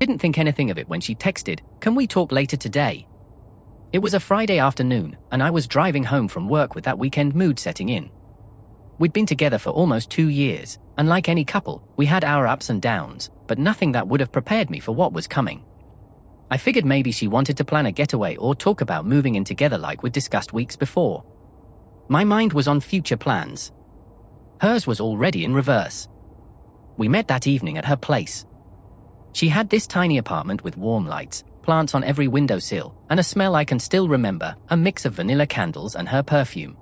Didn't think anything of it when she texted, "Can we talk later today?" It was a Friday afternoon, and I was driving home from work with that weekend mood setting in. We'd been together for almost 2 years, and like any couple, we had our ups and downs, but nothing that would have prepared me for what was coming. I figured maybe she wanted to plan a getaway or talk about moving in together like we'd discussed weeks before. My mind was on future plans. Hers was already in reverse. We met that evening at her place. She had this tiny apartment with warm lights, plants on every windowsill, and a smell I can still remember, a mix of vanilla candles and her perfume.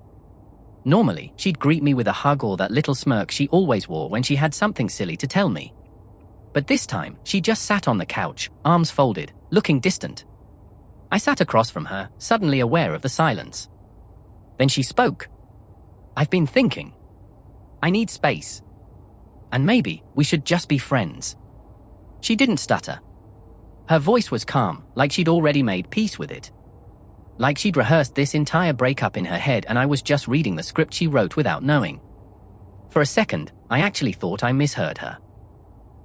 Normally, she'd greet me with a hug or that little smirk she always wore when she had something silly to tell me. But this time, she just sat on the couch, arms folded, looking distant. I sat across from her, suddenly aware of the silence. Then she spoke. "I've been thinking. I need space. And maybe we should just be friends." She didn't stutter. Her voice was calm, like she'd already made peace with it. Like she'd rehearsed this entire breakup in her head and I was just reading the script she wrote without knowing. For a second, I actually thought I misheard her.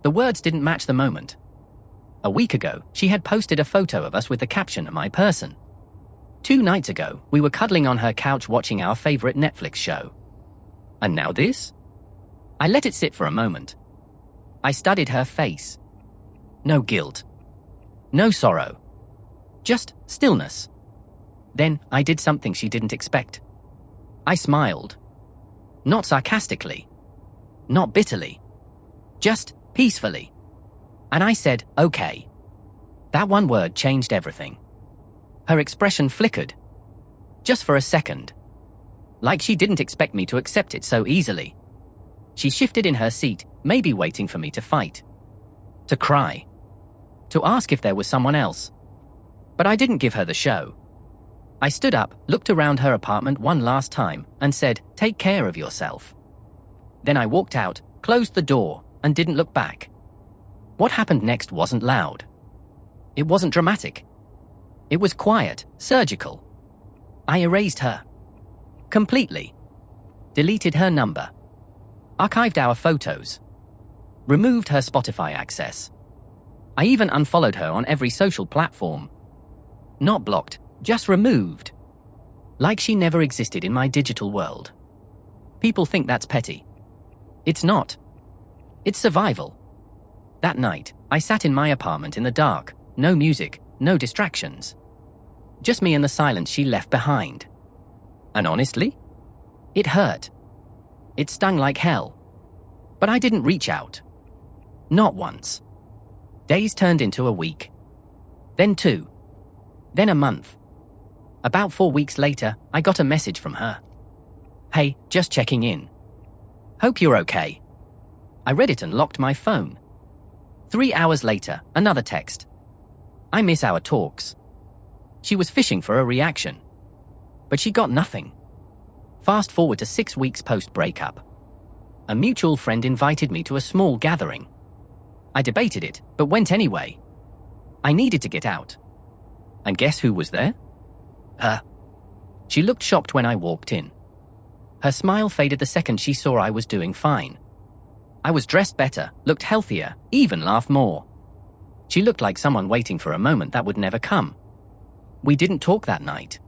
The words didn't match the moment. A week ago, she had posted a photo of us with the caption, "My person." 2 nights ago, we were cuddling on her couch watching our favorite Netflix show. And now this? I let it sit for a moment. I studied her face. No guilt. No sorrow. Just stillness. Then I did something she didn't expect. I smiled. Not sarcastically. Not bitterly. Just peacefully. And I said, "Okay." That one word changed everything. Her expression flickered. Just for a second. Like she didn't expect me to accept it so easily. She shifted in her seat, maybe waiting for me to fight. To cry. To ask if there was someone else. But I didn't give her the show. I stood up, looked around her apartment one last time, and said, "Take care of yourself." Then I walked out, closed the door, and didn't look back. What happened next wasn't loud. It wasn't dramatic. It was quiet, surgical. I erased her. Completely. Deleted her number. Archived our photos. Removed her Spotify access. I even unfollowed her on every social platform. Not blocked, just removed. Like she never existed in my digital world. People think that's petty. It's not. It's survival. That night, I sat in my apartment in the dark, no music, no distractions. Just me and the silence she left behind. And honestly, it hurt. It stung like hell. But I didn't reach out. Not once. Days turned into a week. Then 2. Then a month. About 4 weeks later, I got a message from her. "Hey, just checking in. Hope you're okay." I read it and locked my phone. 3 hours later, another text. "I miss our talks." She was fishing for a reaction. But she got nothing. Fast forward to 6 weeks post-breakup. A mutual friend invited me to a small gathering. I debated it, but went anyway. I needed to get out. And guess who was there? Her. She looked shocked when I walked in. Her smile faded the second she saw I was doing fine. I was dressed better, looked healthier, even laughed more. She looked like someone waiting for a moment that would never come. We didn't talk that night.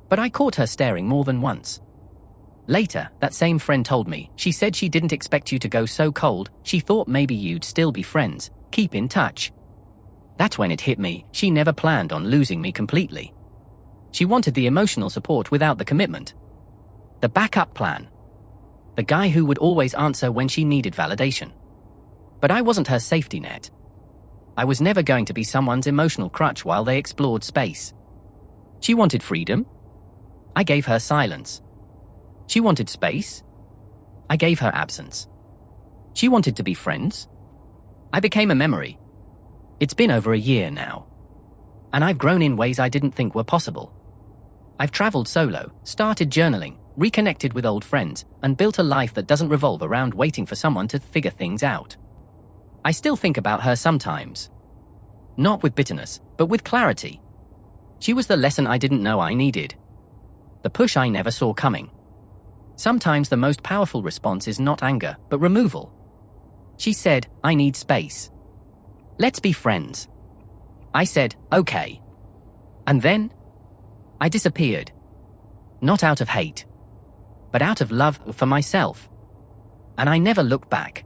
But I caught her staring more than once. Later, that same friend told me, she said she didn't expect you to go so cold, she thought maybe you'd still be friends, keep in touch. That's when it hit me, she never planned on losing me completely. She wanted the emotional support without the commitment. The backup plan. The guy who would always answer when she needed validation. But I wasn't her safety net. I was never going to be someone's emotional crutch while they explored space. She wanted freedom. I gave her silence. She wanted space. I gave her absence. She wanted to be friends. I became a memory. It's been over a year now. And I've grown in ways I didn't think were possible. I've traveled solo, started journaling, reconnected with old friends, and built a life that doesn't revolve around waiting for someone to figure things out. I still think about her sometimes. Not with bitterness, but with clarity. She was the lesson I didn't know I needed. The push I never saw coming. Sometimes the most powerful response is not anger, but removal. She said, "I need space." Let's be friends. I said, okay. And then I disappeared. Not out of hate, but out of love for myself. And I never looked back.